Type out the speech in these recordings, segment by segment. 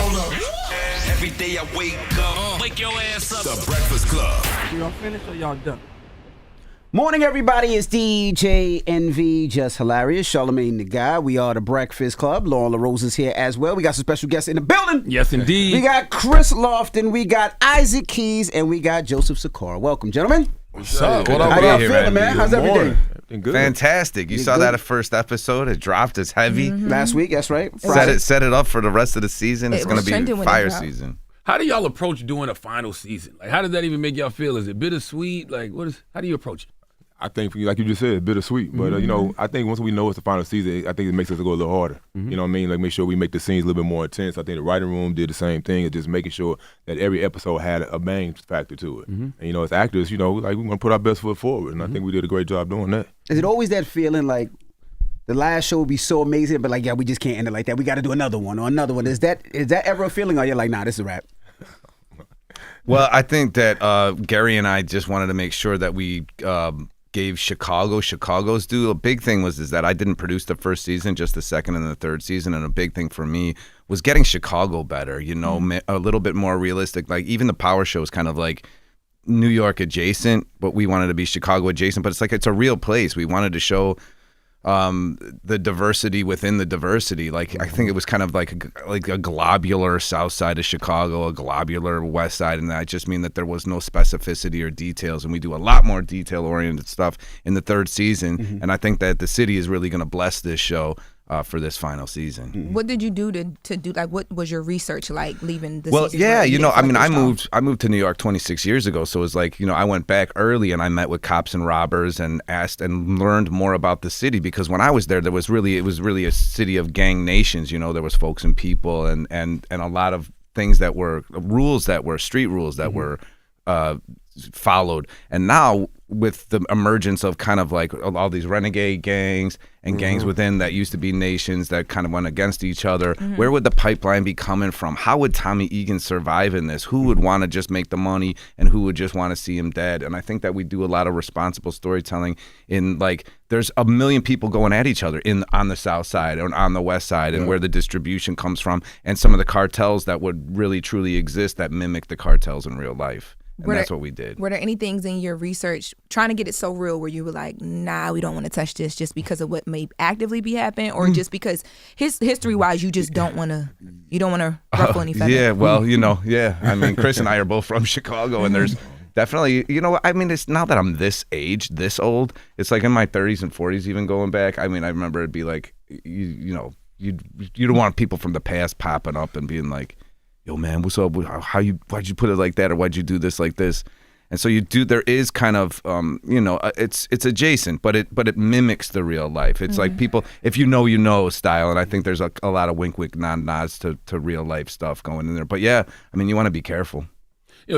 Hold up. Every day I wake up, wake your ass up. The Breakfast Club. Y'all finished or y'all done? Morning, everybody. It's DJ NV, Jess Hilarious, Charlamagne the guy. We are the Breakfast Club. Loren LoRosa is here as well. We got some special guests in the building. Yes, indeed. We got Kris Lofton, we got Isaac Keys, and we got Joseph Sikora. Welcome, gentlemen. What's up? What How y'all feeling, man? How's everything? Good. Fantastic. You saw that first episode. It dropped. It's heavy. Last week, that's right. Set it up for the rest of the season. It's going to be fire season. How do y'all approach doing a final season? Like, how does that even make y'all feel? Is it bittersweet? Like, how do you approach it? I think, like you just said, bittersweet. But, I think once we know it's the final season, I think it makes us go a little harder. You know what I mean? Like, make sure we make the scenes a little bit more intense. I think the writing room did the same thing. It's just making sure that every episode had a bang factor to it. And, as actors, like, we want to put our best foot forward. And I think we did a great job doing that. Is it always that feeling like the last show would be so amazing, but like, yeah, we just can't end it like that. We got to do another one or another one. Is that ever a feeling, or you're like, nah, this is a wrap? Well, I think that Gary and I just wanted to make sure that we gave Chicago's due. A big thing was that I didn't produce the first season, just the second and the third season, and a big thing for me was getting Chicago better, a little bit more realistic. Like, even the Power Show is kind of like New York adjacent, but we wanted to be Chicago adjacent, but it's like it's a real place. We wanted to show the diversity within the diversity. Like, I think it was kind of like a globular south side of Chicago, a globular west side, and I just mean that there was no specificity or details, and we do a lot more detail-oriented stuff in the third season, and I think that the city is really going to bless this show for this final season. What did you do to do, like, what was your research like leaving the season? Well, yeah, I moved to New York 26 years ago, so it was like, I went back early and I met with cops and robbers and asked and learned more about the city, because when I was there, it was really a city of gang nations. There was folks and people and a lot of things that were rules that were street rules that were followed. And now, with the emergence of kind of like all these renegade gangs and gangs within that used to be nations that kind of went against each other, where would the pipeline be coming from? How would Tommy Egan survive in this? Who would want to just make the money and who would just want to see him dead? And I think that we do a lot of responsible storytelling in, like, there's a million people going at each other on the south side or on the west side, and where the distribution comes from, and some of the cartels that would really truly exist that mimic the cartels in real life. And that's what we did. Were there any things in your research trying to get it so real where you were like, nah, we don't want to touch this, just because of what may actively be happening, or just because history-wise you just don't want to ruffle any feathers? Yeah, well, I mean, Kris and I are both from Chicago, and there's definitely, it's now that I'm this age, this old, it's like in my 30s and 40s even going back. I mean, I remember it'd be like, you don't want people from the past popping up and being like, yo, man, what's up? Why'd you put it like that, or why'd you do this like this? And so there is kind of, it's adjacent, but it mimics the real life. It's like people, if you know style, and I think there's a lot of wink, nods to real life stuff going in there. But yeah, I mean, you want to be careful.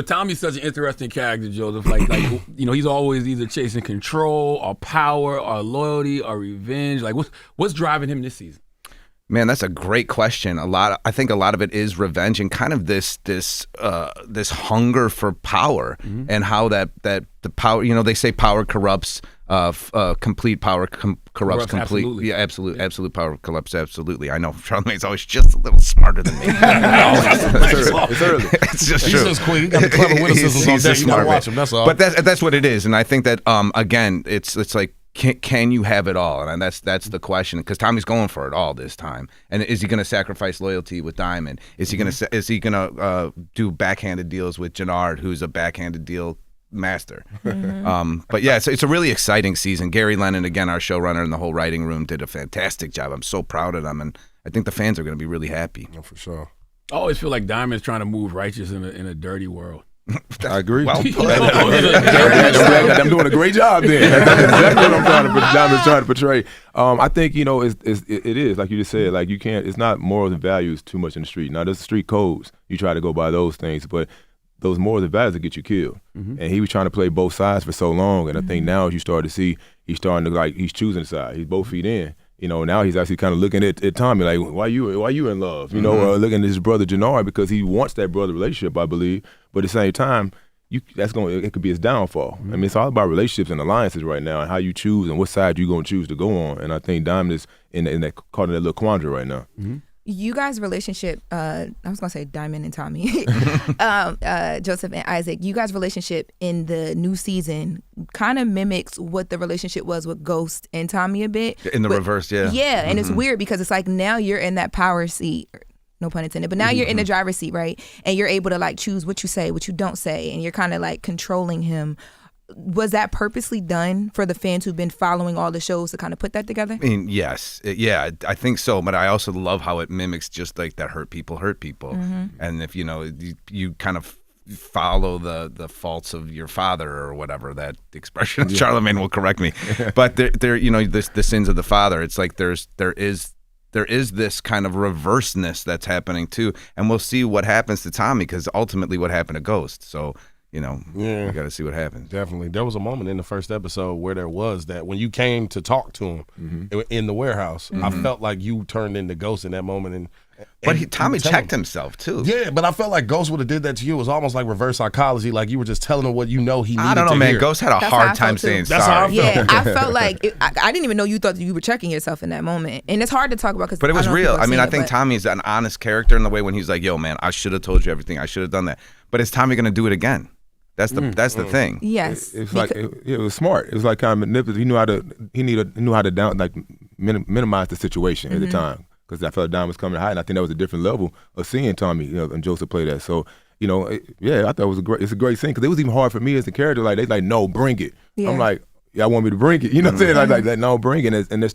Tommy's such an interesting character, Joseph. Like, he's always either chasing control or power or loyalty or revenge. Like, what's driving him this season? Man, that's a great question. I think a lot of it is revenge and kind of this hunger for power, and how that the power. They say power corrupts. Complete power corrupts complete. Absolutely. Yeah, absolute power corrupts absolutely. I know Charlamagne's always just a little smarter than me. It's early. It's just He's true. just quick. He got the clever witticisms on deck. You gotta watch him. That's all. But that's what it is, and I think that again, it's like. Can you have it all? And that's the question, because Tommy's going for it all this time. And is he going to sacrifice loyalty with Diamond? Is he going to do backhanded deals with Jannard, who's a backhanded deal master? But yeah, it's a really exciting season. Gary Lennon, again, our showrunner, and the whole writing room did a fantastic job. I'm so proud of them, and I think the fans are going to be really happy. Yeah, for sure. I always feel like Diamond's trying to move righteous in a dirty world. I agree. Well put. I'm doing a great job there. That's exactly what I'm trying to portray. I think it is like you just said. Like, you can't. It's not morals and values too much in the street. Now, there's street codes. You try to go by those things, but those morals and values will get you killed. And he was trying to play both sides for so long, and I think now, as you start to see, he's starting to, like, he's choosing a side. He's both feet in. Now he's actually kind of looking at Tommy like, why you in love? Looking at his brother Jannard, because he wants that brother relationship, I believe. But at the same time, it could be his downfall. I mean, it's all about relationships and alliances right now, and how you choose and what side you're gonna choose to go on. And I think Diamond is in that caught in that little quandary right now. You guys' relationship, I was going to say Diamond and Tommy, Joseph and Isaac, you guys' relationship in the new season kind of mimics what the relationship was with Ghost and Tommy a bit. In the reverse, yeah. Yeah, and it's weird because it's like now you're in that power seat, no pun intended, but now you're in the driver's seat, right? And you're able to like choose what you say, what you don't say, and you're kind of like controlling him. Was that purposely done for the fans who've been following all the shows to kind of put that together? I mean, yes. Yeah, I think so. But I also love how it mimics just like that hurt people. And if, you kind of follow the faults of your father or whatever, that expression, Charlamagne will correct me. But there, the sins of the father, it's like there is this kind of reverseness that's happening too. And we'll see what happens to Tommy because ultimately what happened to Ghost. So, we got to see what happens. Definitely. There was a moment in the first episode where there was that when you came to talk to him in the warehouse, I felt like you turned into Ghost in that moment. But Tommy checked himself too. Yeah, but I felt like Ghost would have did that to you. It was almost like reverse psychology. Like you were just telling him what he needed to hear. I don't know, man. Ghost had a hard time saying sorry. That's how I felt. Yeah, I felt like I didn't even know you thought you were checking yourself in that moment, and it's hard to talk about because. But it was real. I mean, I think Tommy's an honest character in the way when he's like, "Yo, man, I should have told you everything. I should have done that." But is Tommy going to do it again? That's the thing. Yes, it's like it was smart. It was like kind of manipulative. He knew how to minimize the situation at the time because I felt Dom was coming high, and I think that was a different level of seeing Tommy and Joseph play that. So I thought it was it's a great scene because it was even hard for me as a character. Like they no, bring it. Yeah. I'm like, y'all want me to bring it? You know what I'm saying? Like that, no, bring it, and it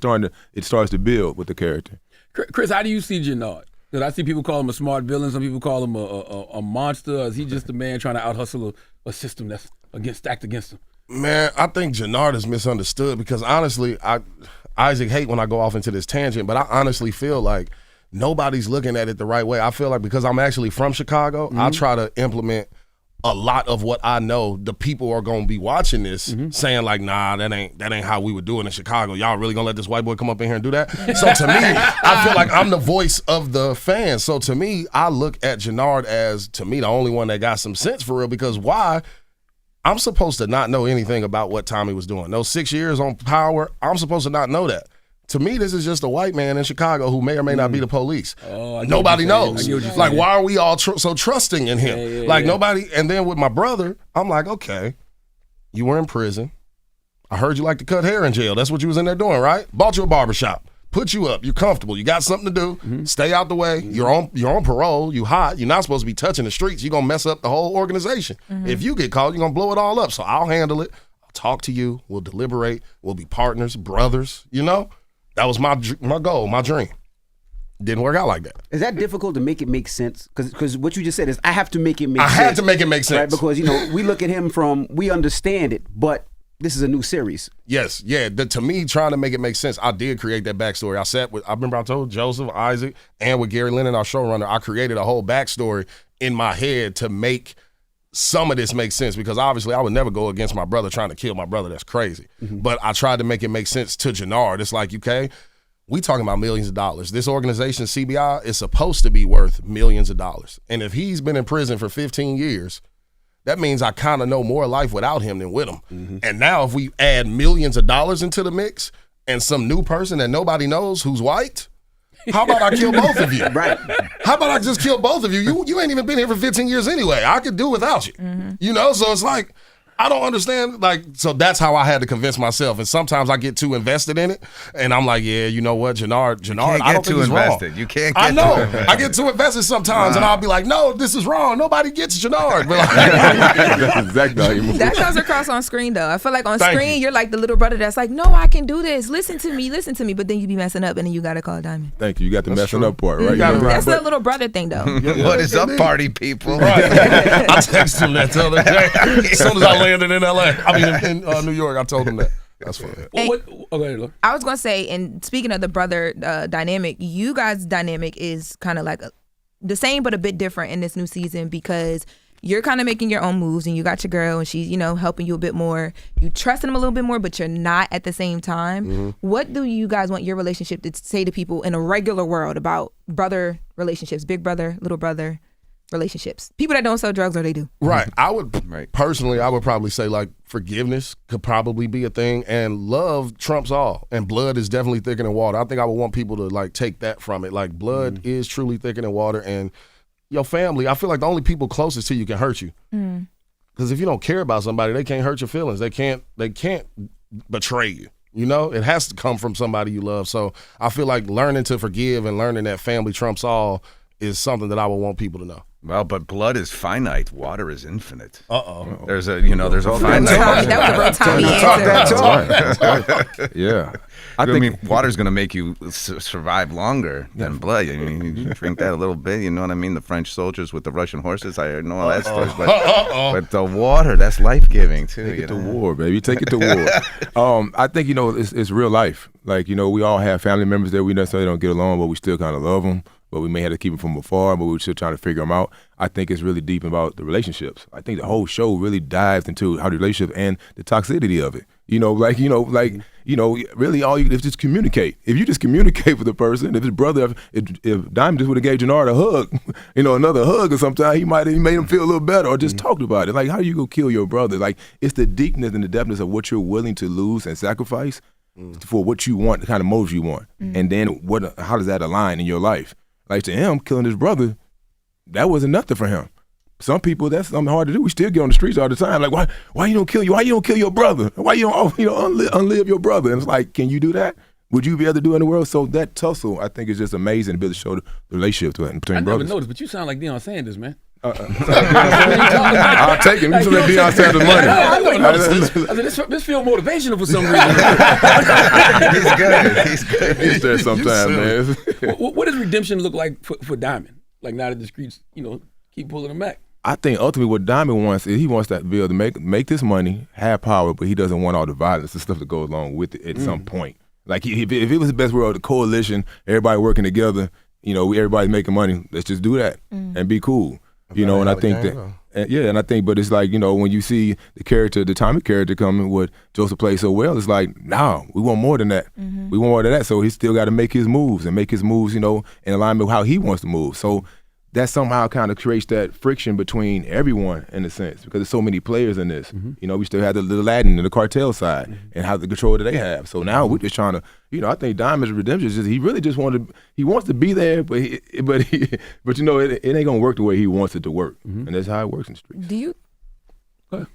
starts to build with the character. Kris, how do you see Jannard? Because I see people call him a smart villain. Some people call him a monster. Is he just a man trying to out-hustle a system that's stacked against him? Man, I think Jannard is misunderstood because honestly, Isaac hate when I go off into this tangent, but I honestly feel like nobody's looking at it the right way. I feel like because I'm actually from Chicago, I try to implement a lot of what I know. The people are gonna be watching this saying like, nah, that ain't how we would do it in Chicago. Y'all really gonna let this white boy come up in here and do that? So to me, I feel like I'm the voice of the fans. So to me, I look at Jannard as, to me, the only one that got some sense for real, because why? I'm supposed to not know anything about what Tommy was doing. Those 6 years on power, I'm supposed to not know that. To me, this is just a white man in Chicago who may or may not be the police. Nobody knows. Like, why are we all so trusting in him? Nobody. And then with my brother, I'm like, okay, you were in prison. I heard you like to cut hair in jail. That's what you was in there doing, right? Bought you a barbershop. Put you up. You're comfortable. You got something to do. Stay out the way. You're on parole. You hot. You're not supposed to be touching the streets. You're going to mess up the whole organization. If you get caught, you're going to blow it all up. So I'll handle it. I'll talk to you. We'll deliberate. We'll be partners, brothers, That was my goal, my dream. Didn't work out like that. Is that difficult to make it make sense? Because what you just said is I have to make it make sense. I had to make it make sense. Right? Because, we look at him we understand it, but this is a new series. Yes, yeah. To me, trying to make it make sense, I did create that backstory. I remember I told Joseph, Isaac, and with Gary Lennon, our showrunner, I created a whole backstory in my head to make some of this make sense, because obviously I would never go against my brother trying to kill my brother. That's crazy. But I tried to make it make sense to Jannard. It's like, okay, we talking about millions of dollars. This organization, CBI, is supposed to be worth millions of dollars. And if he's been in prison for 15 years, that means I kind of know more life without him than with him. And now if we add millions of dollars into the mix and some new person that nobody knows who's white, how about I kill both of you? Right. How about I just kill both of you? You ain't even been here for 15 years anyway. I could do without you. So it's like, I don't understand. So that's how I had to convince myself. And sometimes I get too invested in it, and I'm like, yeah, you know what, Jannard, I don't think he's wrong. You can't get I know. too invested. I get too invested sometimes, and I'll be like, no, this is wrong. Nobody gets Jannard. That's exactly how you move. That comes across on screen, though. I feel like on screen, you're like the little brother that's like, no, I can do this. Listen to me. But then you be messing up, and then you got to call Diamond. Thank you. You got the messing up part, right? That's the little brother thing, though. What is up, party people? Right. I texted him that the other day. As soon as I landed in LA. In New York, I told him that. That's funny. I was going to say, and speaking of the brother dynamic, you guys' dynamic is kind of like the same but a bit different in this new season, because you're kind of making your own moves and you got your girl and she's, helping you a bit more. You trust him a little bit more, but you're not at the same time. What do you guys want your relationship to say to people in a regular world about brother relationships, big brother, little brother? relationships? People that don't sell drugs, or they do? Right. Personally, I would probably say like forgiveness could probably be a thing, and love trumps all. And blood is definitely thicker than water. I think I would want people to like take that from it. Like blood is truly thicker than water, and your family, I feel like the only people closest to you can hurt you. Because if you don't care about somebody, they can't hurt your feelings. They can't betray you. You know, it has to come from somebody you love. So I feel like learning to forgive and learning that family trumps all is something that I would want people to know. Well, but blood is finite. Water is infinite. Uh-oh. There's a finite. That was a real Tommy answer. Yeah. I mean, water's going to make you survive longer than blood. I mean, you drink that a little bit, you know what I mean? The French soldiers with the Russian horses, I know all that stuff. But the water, that's life-giving, too. Take it to war, baby. Take it to war. I think, it's real life. Like, we all have family members that we necessarily don't get along, but we still kind of love them. But we may have to keep them from afar, but we're still trying to figure them out. I think it's really deep about the relationships. I think the whole show really dives into how the relationship and the toxicity of it. Really all you if just communicate. If you just communicate with the person, if his brother, if Diamond just would have gave Jannard a hug, another hug or something, he made him feel a little better or just talked about it. Like, how do you go kill your brother? Like, it's the deepness and the depthness of what you're willing to lose and sacrifice for what you want, the kind of motives you want. And then how does that align in your life? Like, to him, killing his brother, that wasn't nothing for him. Some people, that's something hard to do. We still get on the streets all the time. Like, why you don't kill your brother? Why you don't unlive your brother? And it's like, can you do that? Would you be able to do it in the world? So that tussle, I think, is just amazing to be able to show the relationship between brothers. I never noticed, but you sound like Deion Sanders, man. I'll take him. You let Deion Sanders money. I said, this feel motivational for some reason. He's good. He's there sometimes, man. What does redemption look like for Diamond? Like, now that the streets, keep pulling him back. I think ultimately what Diamond wants is he wants to be able to make this money, have power, but he doesn't want all the violence and stuff that goes along with it at some point. Like, if it was the best world, the coalition, everybody working together, everybody's making money, let's just do that and be cool. And I think but it's like, when you see the Tommy character coming, what Joseph plays so well, it's like, no, we want more than that. We want more than that. So he still got to make his moves in alignment with how he wants to move. So that somehow kind of creates that friction between everyone in a sense, because there's so many players in this. We still have the Latin and the cartel side and how the control that they have. So now we're just trying to, I think Diamond's redemption is just, he really just he wants to be there, but it ain't gonna work the way he wants it to work, and that's how it works in the streets.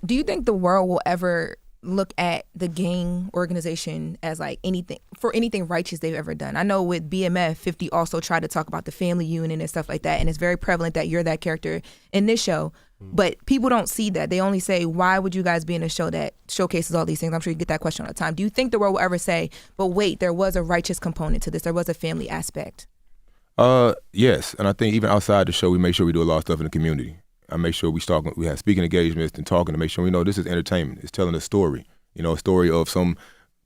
Do you think the world will ever look at the gang organization as like anything righteous they've ever done? I know with BMF, 50 also tried to talk about the family unit and stuff like that, and it's very prevalent that you're that character in this show. But people don't see that. They only say, why would you guys be in a show that showcases all these things? I'm sure you get that question all the time. Do you think the world will ever say, but wait, there was a righteous component to this, there was a family aspect? Yes, and I think even outside the show, we make sure we do a lot of stuff in the community. I make sure we have speaking engagements and talking to make sure we know this is entertainment. It's telling a story, a story of some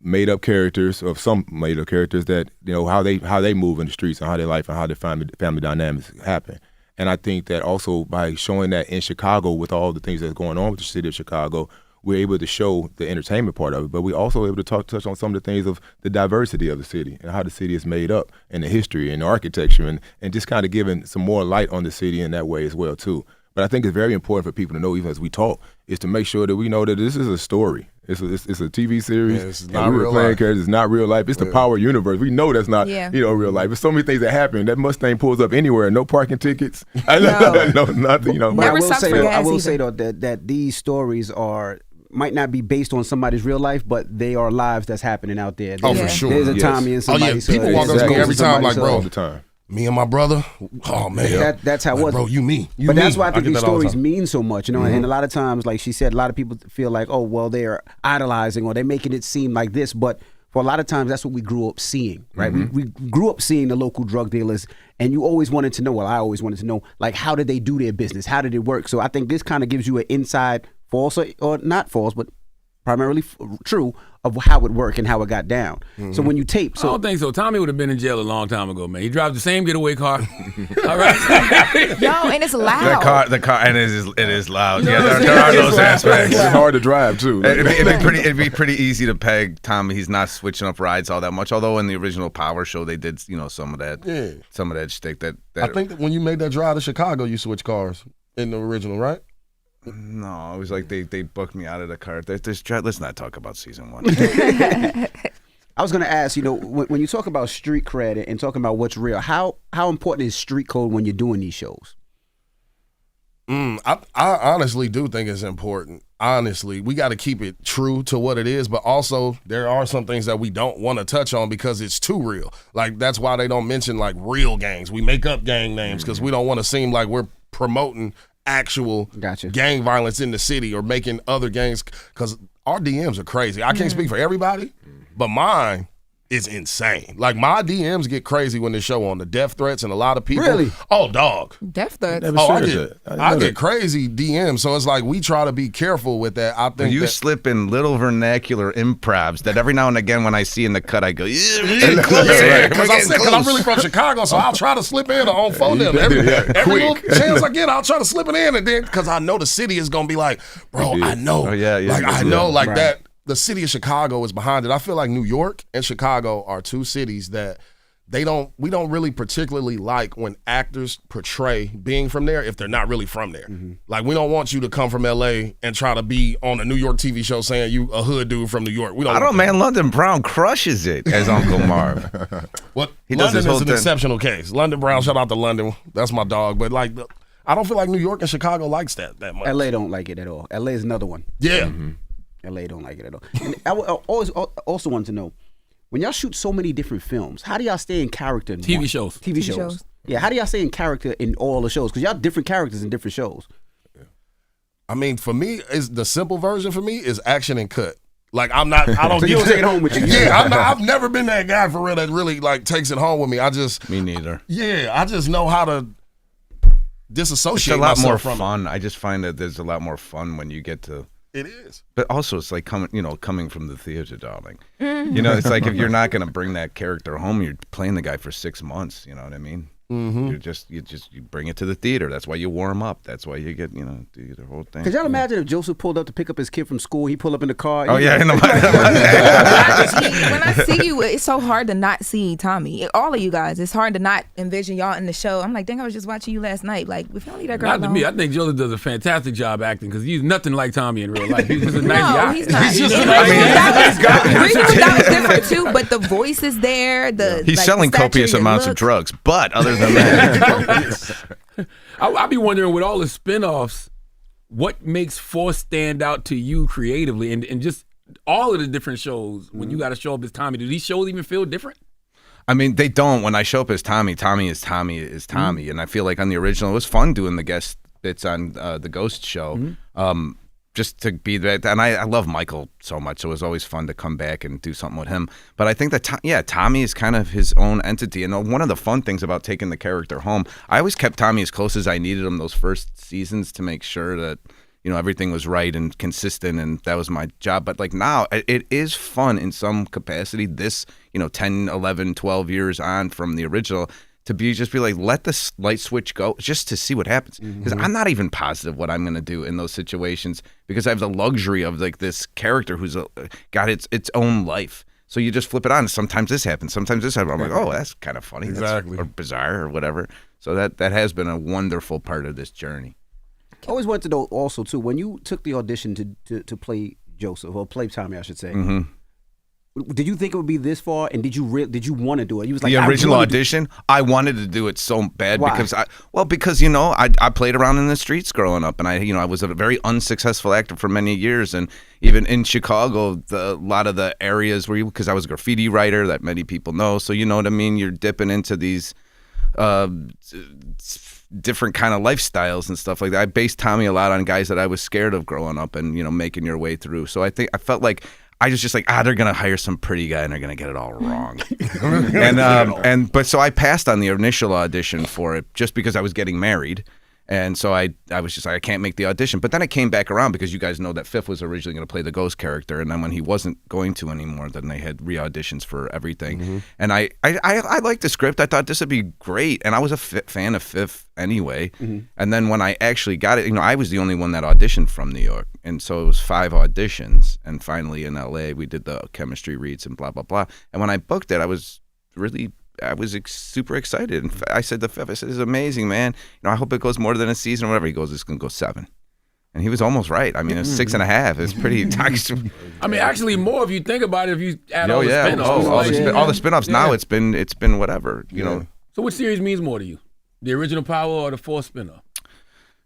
made-up characters, that, how they move in the streets and how their life and how their family dynamics happen. And I think that also by showing that in Chicago with all the things that's going on with the city of Chicago, we're able to show the entertainment part of it, but we're also able to touch on some of the things of the diversity of the city and how the city is made up and the history and the architecture and just kind of giving some more light on the city in that way as well, too. But I think it's very important for people to know, even as we talk, is to make sure that we know that this is a story. It's a TV series. It's not real life. Characters. It's not real life. It's the power universe. We know that's not real life. There's so many things that happen. That Mustang pulls up anywhere. No parking tickets. No, nothing. But I will say though that these stories might not be based on somebody's real life, but they are lives that's happening out there. For sure. There's a Tommy and somebody's people walk up to me every time like, bro, all the time. Me and my brother, oh man, that's how it was. Bro, you me. But that's why I think these stories mean so much, and a lot of times, like she said, a lot of people feel like, oh, well, they're idolizing or they're making it seem like this, but for a lot of times, that's what we grew up seeing, right? We grew up seeing the local drug dealers, and you always wanted to know, I always wanted to know, like, how did they do their business? How did it work? So I think this kind of gives you an inside, false or not false, but primarily true of how it worked and how it got down. So when you tape, I don't think so. Tommy would have been in jail a long time ago, man. He drives the same getaway car. All right. Yo, and it's loud. The car, and it is loud. You know Yeah, what I'm there are saying? those aspects. It's hard to drive too. It'd be pretty easy to peg Tommy. He's not switching up rides all that much. Although in the original Power show, they did, some of that shtick. That I think that when you made that drive to Chicago, you switched cars in the original, right? No, it was like they booked me out of the car. Let's not talk about season 1. I was going to ask, when you talk about street cred and talking about what's real, how important is street code when you're doing these shows? I honestly do think it's important. Honestly, we got to keep it true to what it is, but also there are some things that we don't want to touch on because it's too real. Like, that's why they don't mention like real gangs. We make up gang names because we don't want to seem like we're promoting actual gang violence in the city or making other gangs, because our DMs are crazy. I can't speak for everybody, but mine is insane. Like, my DMs get crazy when they show on the death threats and a lot of people. Really? Oh, dog. Death threats. I get crazy DMs. So it's like we try to be careful with that. I think you slip in little vernacular improvs that every now and again when I see in the cut, I go, yeah, we're getting close. Because I'm really from Chicago, so I'll try to slip in on phone them. Every little chance I get, I'll try to slip it in, and then because I know the city is gonna be like, bro, I know, that. The city of Chicago is behind it. I feel like New York and Chicago are two cities that we don't really particularly like when actors portray being from there if they're not really from there. Like, we don't want you to come from LA and try to be on a New York TV show saying you a hood dude from New York. I don't, man. London Brown crushes it as Uncle Marv. London is an exceptional case. London Brown, shout out to London. That's my dog. But like, I don't feel like New York and Chicago likes that much. LA don't like it at all. LA is another one. Yeah. LA don't like it at all. And I also want to know, when y'all shoot so many different films, how do y'all stay in character? TV shows. Yeah, how do y'all stay in character in all the shows? Because y'all different characters in different shows. I mean, for me, is the simple version for me is action and cut. Like, I don't so you don't take it home with you. Yeah, I've never been that guy for real that really like takes it home with me. Me neither. Yeah, I just know how to disassociate. It's a lot more from fun. I just find that there's a lot more fun when you get to. It is. But also, it's like coming from the theater, darling. It's like if you're not going to bring that character home, you're playing the guy for 6 months. You know what I mean? You bring it to the theater. That's why you warm up. That's why you get do the whole thing. Could y'all imagine if Joseph pulled up to pick up his kid from school? He pulled up in the car. Oh yeah, when I see you, it's so hard to not see Tommy. All of you guys, it's hard to not envision y'all in the show. I'm like, dang, I was just watching you last night. Like, if you don't leave that girl alone. Not to me. I think Joseph does a fantastic job acting because he's nothing like Tommy in real life. He's just a nice guy. No, he's not. That was different too, but the voice is there. He's selling copious amounts of drugs, but other than that. I'll be wondering with all the spinoffs, what makes Force stand out to you creatively, and just all of the different shows. When you got to show up as Tommy, do these shows even feel different? I mean, they don't. When I show up as Tommy, Tommy is Tommy, and I feel like on the original, it was fun doing the guest bits on the Ghost show. Just to be that, and I love Michael so much, so it was always fun to come back and do something with him. But I think that Tommy is kind of his own entity, and one of the fun things about taking the character home, I always kept Tommy as close as I needed him those first seasons to make sure that everything was right and consistent, and that was my job. But like now, it is fun in some capacity. This 10, 11, 12 years on from the original. To be like, let the light switch go just to see what happens. Because I'm not even positive what I'm going to do in those situations because I have the luxury of like this character who's got its own life. So you just flip it on. Sometimes this happens. Sometimes this happens. I'm like, oh, that's kind of funny. Exactly. Or bizarre or whatever. So that has been a wonderful part of this journey. I always wanted to know also, too, when you took the audition to play Joseph, or play Tommy, I should say, did you think it would be this far, and did you want to do it? You was like, the original audition, I wanted to do it so bad. Why? Because I played around in the streets growing up, and I was a very unsuccessful actor for many years, and even in Chicago, a lot of the areas where because I was a graffiti writer that many people know, so you know what I mean. You're dipping into these different kind of lifestyles and stuff like that. I based Tommy a lot on guys that I was scared of growing up, and making your way through. So I felt like. I was just like, they're gonna hire some pretty guy and they're gonna get it all wrong. But so I passed on the initial audition for it just because I was getting married, And so I was just like, I can't make the audition. But then it came back around because you guys know that Fifth was originally going to play the ghost character. And then when he wasn't going to anymore, then they had re-auditions for everything. And I liked the script. I thought this would be great. And I was a fan of Fifth anyway. And then when I actually got it, I was the only one that auditioned from New York. And so it was 5 auditions. And finally in LA, we did the chemistry reads and blah, blah, blah. And when I booked it, I was super excited. And I said to Fifth, I said, "This is amazing, man. I hope it goes more than a season or whatever." He goes, "It's going to go 7." And he was almost right. I mean, it's 6.5. It's pretty. I mean, actually, more if you think about it. If you add all the spinoffs, all the spinoffs. Now it's been whatever. You know. So, which series means more to you, the original Power or the 4th spinoff?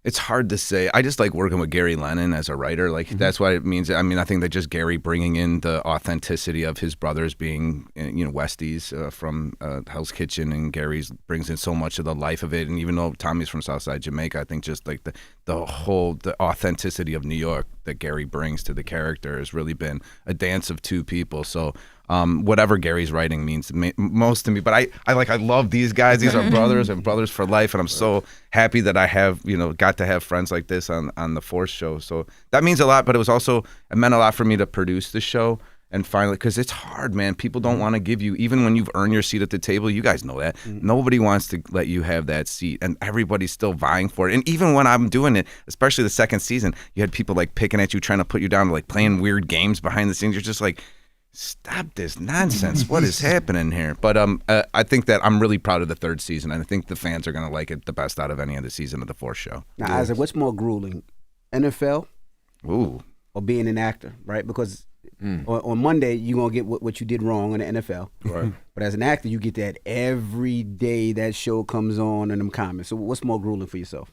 It's hard to say. I just like working with Gary Lennon as a writer. Like that's what it means. I mean, I think that just Gary bringing in the authenticity of his brothers being, Westies from Hell's Kitchen, and Gary's brings in so much of the life of it. And even though Tommy's from Southside Jamaica, I think just like the authenticity of New York that Gary brings to the character has really been a dance of two people. So whatever Gary's writing means most to me. But I love these guys. These are brothers and brothers for life. And I'm so happy that I have, got to have friends like this on the Force show. So that means a lot. But it meant a lot for me to produce the show. And finally, because it's hard, man. People don't want to give you, even when you've earned your seat at the table, you guys know that. Nobody wants to let you have that seat. And everybody's still vying for it. And even when I'm doing it, especially the second season, you had people like picking at you, trying to put you down, like playing weird games behind the scenes. You're just like, stop this nonsense. What is happening here? But I think that I'm really proud of the 3rd season. And I think the fans are going to like it the best out of any other season of the Force show. Now, Isaac, what's more grueling, NFL or being an actor, right? Because on Monday, you're going to get what you did wrong in the NFL. Right. But as an actor, you get that every day that show comes on and them comments. So what's more grueling for yourself?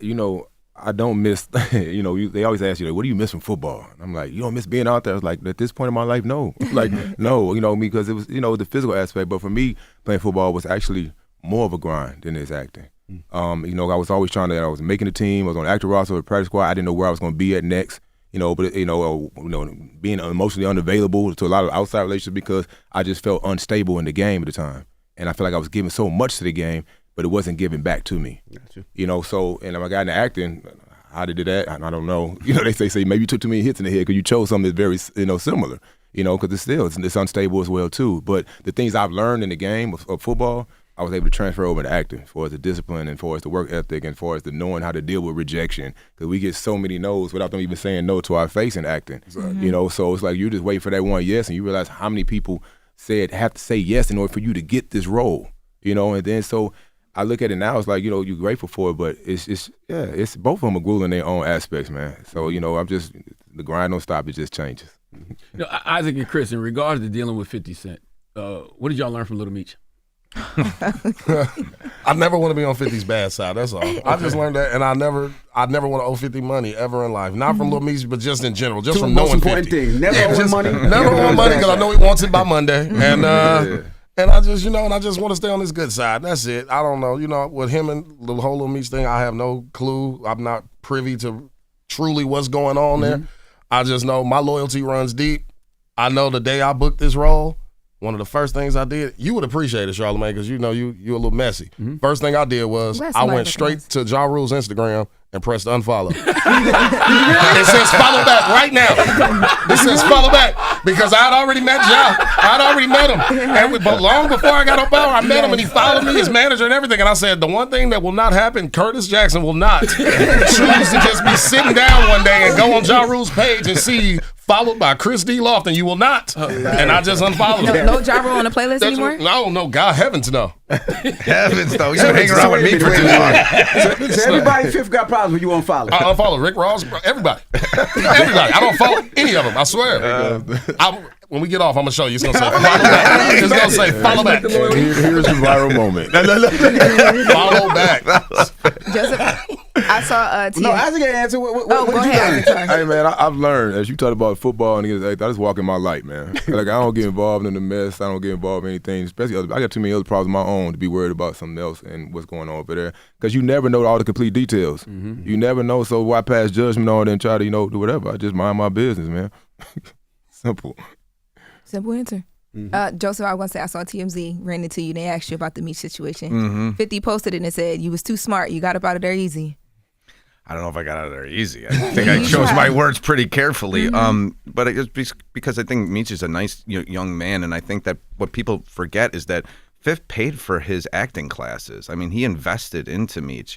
I don't miss, they always ask you, what do you miss from football? And I'm like, you don't miss being out there? I was like, at this point in my life, no. Like, no, because it was, the physical aspect. But for me, playing football was actually more of a grind than it's acting. I was always I was making the team, I was on the actor roster, the practice squad. I didn't know where I was going to be at next. But being emotionally unavailable to a lot of outside relationships because I just felt unstable in the game at the time. And I felt like I was giving so much to the game, but it wasn't giving back to me. Gotcha. So, and I got into acting, how to do that, I don't know. They say maybe you took too many hits in the head because you chose something that's very, similar, because it's unstable as well too. But the things I've learned in the game of football, I was able to transfer over to acting, as far as the discipline and as far as the work ethic and as far as the knowing how to deal with rejection. Because we get so many no's without them even saying no to our face in acting. So it's like you just wait for that one yes and you realize how many people have to say yes in order for you to get this role. And then so I look at it now, it's like, you're grateful for it, but it's both of them are grueling in their own aspects, man. So, the grind don't stop, it just changes. Isaac and Kris, in regards to dealing with 50 Cent, what did y'all learn from Little Meech? I never want to be on 50's bad side. That's all. I just learned that, and I never want to owe 50 money ever in life. Not from Lil Meech, but just in general, just from knowing 50. Thing. Never owe money. Never owe money because I know he wants it by Monday, and I just and I just want to stay on his good side. That's it. I don't know. With him and the whole Lil Meech thing, I have no clue. I'm not privy to truly what's going on there. I just know my loyalty runs deep. I know the day I booked this role, one of the first things I did, you would appreciate it, Charlamagne, because you're a little messy. First thing I did was I went straight to Ja Rule's Instagram and pressed unfollow. It says follow back right now. It says follow back because I'd already met Ja. I'd already met him. But long before I got on power, I met him and he followed me, his manager and everything. And I said, the one thing that will not happen, Curtis Jackson will not choose to just be sitting down one day and go on Ja Rule's page and see followed by Kris D. Lofton. You will not. And I just unfollowed him. No Ja Rule on the playlist anymore? No, God, heavens no. Heavens no. You've been hanging around with me for too long. So everybody Fifth got problems when you unfollow. I unfollow Rick Ross, everybody. Everybody. I don't follow any of them, I swear. When we get off, I'm going to show you. It's going to say follow back. It's going to say follow back. Here's the viral moment. Follow back. Joseph, I saw No, Isaac can't answer. What go ahead. Hey, man, I've learned, as you talked about football, and I just walk in my light, man. Like, I don't get involved in the mess. I don't get involved in anything, especially I got too many other problems of my own to be worried about something else and what's going on over there. Because you never know all the complete details. You never know, so why pass judgment on it and try to, do whatever? I just mind my business, man. Simple answer. Joseph, I want to say I saw TMZ ran into you. They asked you about the Meech situation. 50 posted it and said you was too smart. You got up out of there easy. I don't know if I got out of there easy. I think I chose my words pretty carefully. But it's because I think Meech is a nice young man, and I think that what people forget is that Fifth paid for his acting classes. I mean, he invested into Meech.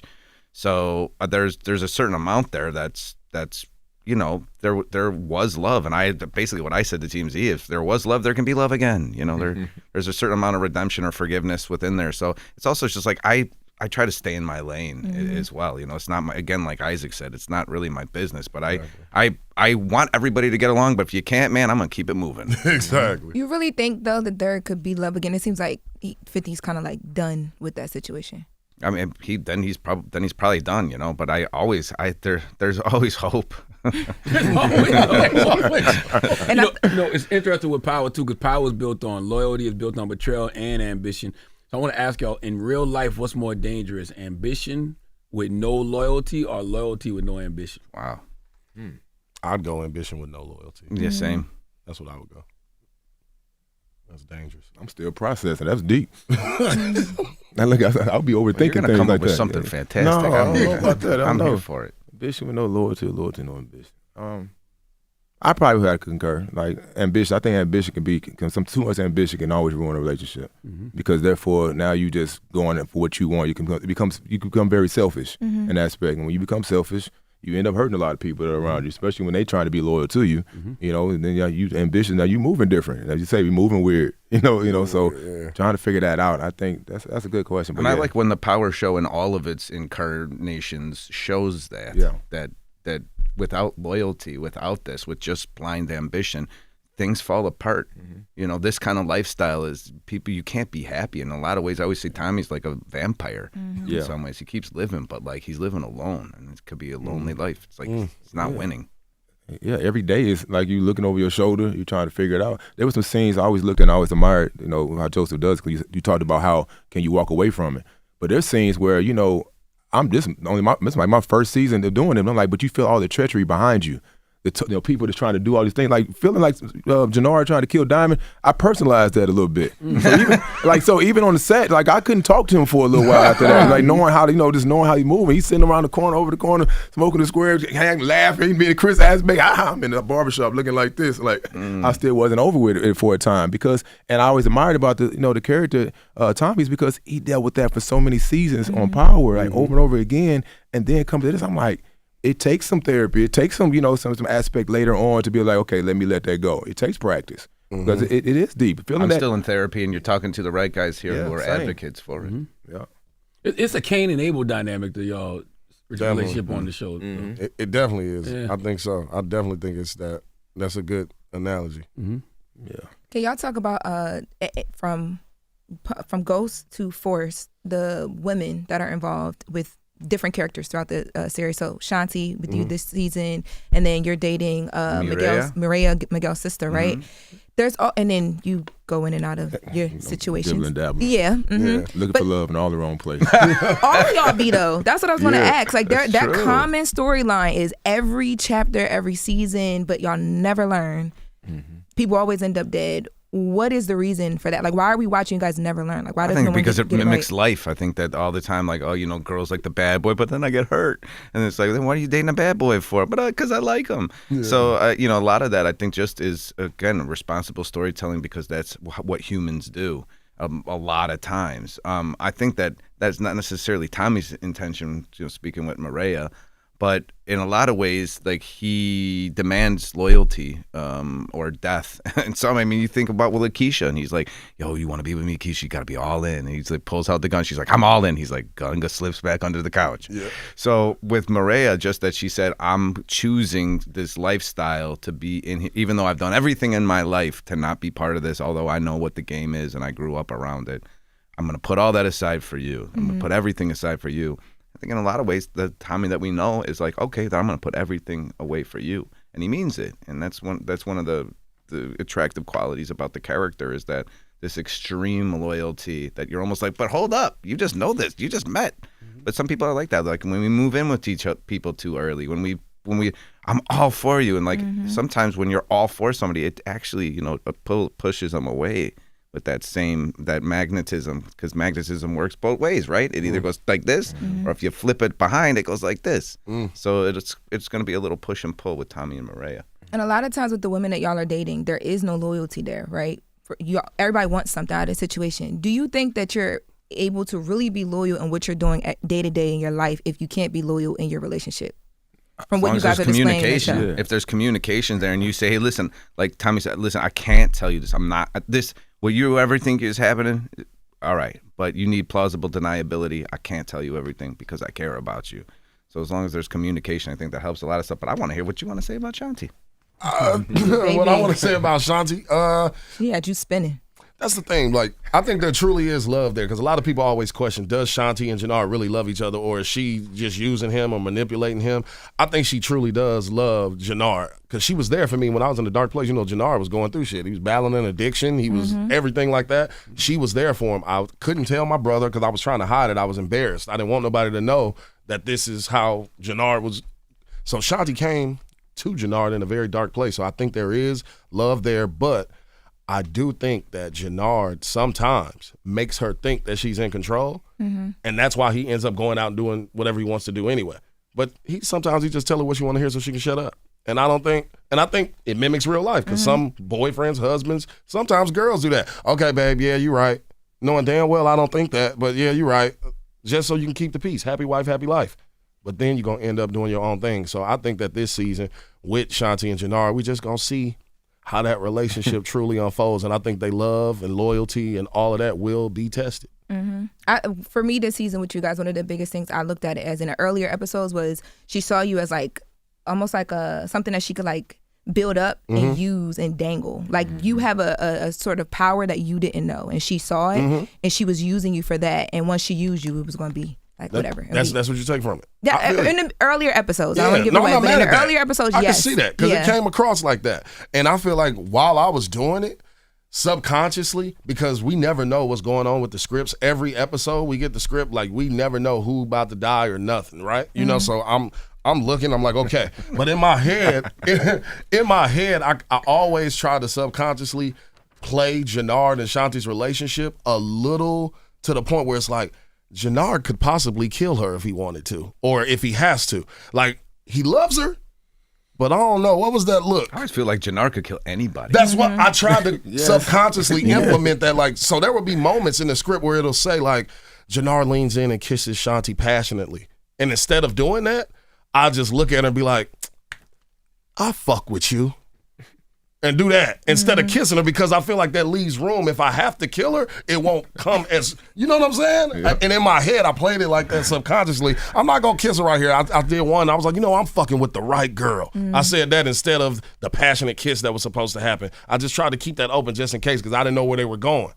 So there's a certain amount there that's there was love, and I basically what I said to Team Z: if there was love, there can be love again. There's a certain amount of redemption or forgiveness within there. So it's also just like I try to stay in my lane as well. It's not again, like Isaac said, it's not really my business, but I want everybody to get along. But if you can't, man, I'm gonna keep it moving. Exactly. You really think though that there could be love again? It seems like 50's kind of like done with that situation. I mean, he's probably done, But there's always hope. And it's interesting with Power too, because Power is built on loyalty, is built on betrayal and ambition. So I want to ask y'all, in real life, what's more dangerous, ambition with no loyalty or loyalty with no ambition? Wow. I'd go ambition with no loyalty. Yeah, same. That's what I would go. That's dangerous. I'm still processing. That's deep. Now look, I'll be overthinking You're things come like up with that. something fantastic. No, I don't know about that. I'm here here for it. Ambition with no loyalty, no ambition. I probably would have to concur. Like ambition, I think ambition can be too much ambition can always ruin a relationship because therefore now you just going for what you want. You become very selfish in that aspect, and when you become selfish, you end up hurting a lot of people that are around you, especially when they trying to be loyal to you. And then you ambition. Now you moving different. As you say, we moving weird. So trying to figure that out. I think that's a good question. But and I like when the Power show in all of its incarnations shows that that without loyalty, without this, with just blind ambition, things fall apart. This kind of lifestyle is people, you can't be happy. In a lot of ways, I always say Tommy's like a vampire in some ways. He keeps living, but like he's living alone, and it could be a lonely life. It's like it's not winning. Yeah, every day is like you looking over your shoulder, you trying to figure it out. There were some scenes I always looked at and I always admired, how Joseph does, because you talked about how can you walk away from it. But there's scenes where, this is like my first season of doing it. And I'm like, but you feel all the treachery behind you. People that's trying to do all these things, like feeling like Janara trying to kill Diamond. I personalized that a little bit. So even on the set, like I couldn't talk to him for a little while after that. Like knowing how just knowing how he's moving. He's sitting around the corner, over the corner, smoking the square, laughing, being Kris ass big. I'm in the barbershop looking like this. Like I still wasn't over with it for a time and I always admired about the character Tommy's because he dealt with that for so many seasons on Power, like over and over again, and then come to this, I'm like. It takes some therapy. It takes some, some aspect later on to be like, okay, let me let that go. It takes practice because it is deep. I'm still in therapy, and you're talking to the right guys here who are advocates for it. Yeah, it's a Cain and Abel dynamic to y'all relationship on the show. It definitely is. Yeah. I think so. I definitely think it's that. That's a good analogy. Yeah. Can y'all talk about from Ghost to Force, the women that are involved with different characters throughout the series? So Shanti with you this season, and then you're dating Miguel's sister, right? There's and then you go in and out of your situations. Yeah. Looking for love in all the wrong places. All of y'all be though. That's what I was going to ask. Like that common storyline is every chapter, every season, but y'all never learn. People always end up dead. What is the reason for that? Like, why are we watching you guys never learn? Like, why does I think no one because get it mimics right? life. I think that all the time, like, girls like the bad boy, but then I get hurt. And it's like, then what are you dating a bad boy for? But because I like him. Yeah. So, a lot of that I think just is, again, responsible storytelling because that's what humans do a lot of times. I think that that's not necessarily Tommy's intention, speaking with Maria. But in a lot of ways, like he demands loyalty or death. And so, I mean, you think about Keisha, and he's like, "Yo, you want to be with me, Keisha? You got to be all in." And he's like, pulls out the gun. She's like, "I'm all in." He's like, gun slips back under the couch. Yeah. So with Maria, just that she said, "I'm choosing this lifestyle to be in here, even though I've done everything in my life to not be part of this. Although I know what the game is and I grew up around it, I'm gonna put all that aside for you. I'm gonna put everything aside for you." I think in a lot of ways, the Tommy that we know is like, okay, then I'm going to put everything away for you, and he means it. And that's one of the attractive qualities about the character is that this extreme loyalty that you're almost like, but hold up, you just know this, you just met. But some people are like that. Like when we move in with people too early, when we, I'm all for you, and like sometimes when you're all for somebody, it actually pushes them away with that magnetism, because magnetism works both ways, right? It either goes like this, or if you flip it behind, it goes like this. So it's going to be a little push and pull with Tommy and Mireya. And a lot of times with the women that y'all are dating, there is no loyalty there, right? Everybody wants something out of the situation. Do you think that you're able to really be loyal in what you're doing day to day in your life if you can't be loyal in your relationship? From what you guys have explained. If there's communication there and you say, hey, listen, like Tommy said, listen, I can't tell you this. I'm not this. What you ever think is happening, all right, but you need plausible deniability. I can't tell you everything because I care about you. So as long as there's communication, I think that helps a lot of stuff. But I want to hear what you want to say about Shanti. What I want to say about Shanti, she had you spinning. That's the thing. Like, I think there truly is love there because a lot of people always question, does Shanti and Jannard really love each other, or is she just using him or manipulating him? I think she truly does love Jannard because she was there for me when I was in the dark place. You know, Jannard was going through shit. He was battling an addiction. He was everything like that. She was there for him. I couldn't tell my brother because I was trying to hide it. I was embarrassed. I didn't want nobody to know that this is how Jannard was. So Shanti came to Jannard in a very dark place. So I think there is love there, but I do think that Jannard sometimes makes her think that she's in control, and that's why he ends up going out and doing whatever he wants to do anyway. But sometimes he just tell her what she want to hear so she can shut up. And I think it mimics real life because some boyfriends, husbands, sometimes girls do that. Okay, babe, yeah, you're right. Knowing damn well I don't think that, but yeah, you're right. Just so you can keep the peace. Happy wife, happy life. But then you're going to end up doing your own thing. So I think that this season with Shanti and Jannard, we just going to see how that relationship truly unfolds. And I think they love and loyalty and all of that will be tested. For me this season with you guys, one of the biggest things I looked at it as in the earlier episodes was she saw you as like almost like something that she could like build up and use and dangle. Like you have a sort of power that you didn't know, and she saw it and she was using you for that. And once she used you, it was going to be like whatever. That's what you take from it. Yeah, in the earlier episodes, I don't want to give it away, but in the earlier episodes, I yes. can see that because it came across like that. And I feel like while I was doing it, subconsciously, because we never know what's going on with the scripts. Every episode we get the script, like we never know who about to die or nothing, right? You know, so I'm looking, I'm like, okay. But in my head, I always try to subconsciously play Jannard and Shanti's relationship a little to the point where it's like, Jannard could possibly kill her if he wanted to, or if he has to. Like, he loves her, but I don't know. What was that look? I always feel like Jannard could kill anybody. That's what I tried to subconsciously implement that. Like, so there would be moments in the script where it'll say, like, Jannard leans in and kisses Shanti passionately. And instead of doing that, I just look at her and be like, I fuck with you. And do that instead of kissing her because I feel like that leaves room. If I have to kill her, it won't come as, you know what I'm saying? Yeah. And in my head, I played it like that subconsciously. I'm not going to kiss her right here. I did one. I was like, I'm fucking with the right girl. I said that instead of the passionate kiss that was supposed to happen. I just tried to keep that open just in case because I didn't know where they were going.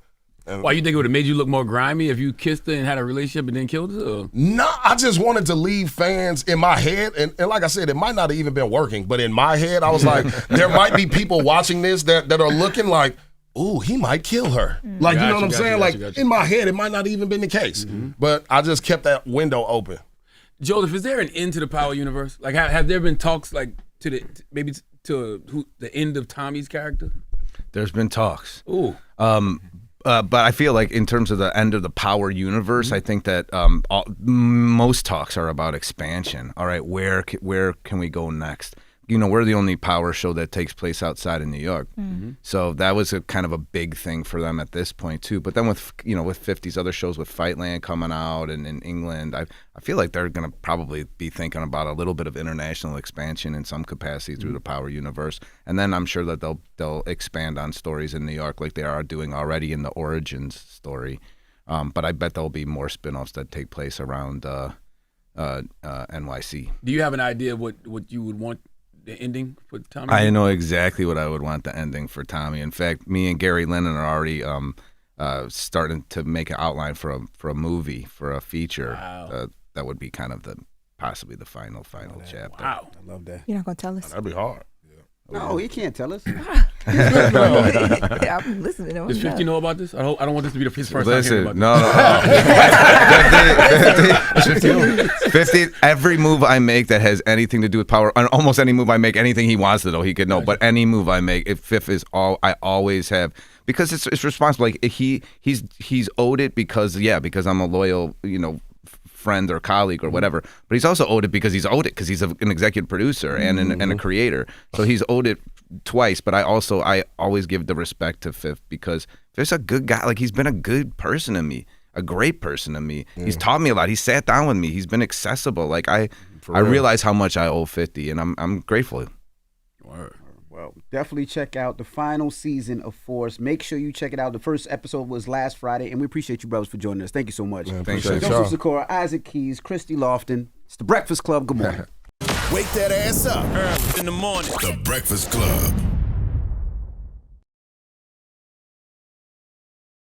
Why, you think it would have made you look more grimy if you kissed her and had a relationship and then killed her? Or? No, I just wanted to leave fans in my head. And like I said, it might not have even been working. But in my head, I was like, there might be people watching this that are looking like, ooh, he might kill her. Like, you know what I'm saying? Like, in my head, it might not even been the case. But I just kept that window open. Joseph, is there an end to the Power universe? Like, have there been talks like to the end of Tommy's character? There's been talks. Ooh. But I feel like in terms of the end of the Power universe, I think that most talks are about expansion. All right, where can we go next? We're the only Power show that takes place outside of New York. So that was a kind of a big thing for them at this point too. But then with 50's other shows with Fightland coming out and in England, I feel like they're going to probably be thinking about a little bit of international expansion in some capacity through the Power universe. And then I'm sure that they'll expand on stories in New York like they are doing already in the Origins story. But I bet there'll be more spinoffs that take place around NYC. Do you have an idea of what you would want the ending for Tommy? I know exactly what I would want the ending for Tommy. In fact, me and Gary Lennon are already starting to make an outline for a movie, for a feature. Wow. That would be kind of possibly the final chapter. Wow. I love that. You're not going to tell us? That'd be hard. No, he can't tell us. I'm listening. Does 50 know about this? I don't want this to be his first time hearing Listen, about no. 50, every move I make that has anything to do with Power, almost any move I make, anything he wants to know, he could know. But any move I make, if Fifth is I always have because it's responsible. Like he's owed it because I'm a loyal, friend or colleague or whatever. But he's also owed it because he's an executive producer and a creator. So he's owed it twice. But I always give the respect to Fifth because Fifth's a good guy. Like he's been a good person to me, a great person to me. He's taught me a lot. He sat down with me. He's been accessible. Like I realize how much I owe 50, and I'm grateful. Well, definitely check out the final season of Force. Make sure you check it out. The first episode was last Friday, and we appreciate you brothers for joining us. Thank you so much. Thanks, Joseph Sikora, Isaac Keys, Christy Lofton. It's The Breakfast Club. Good morning. Wake that ass up. In the morning. The Breakfast Club.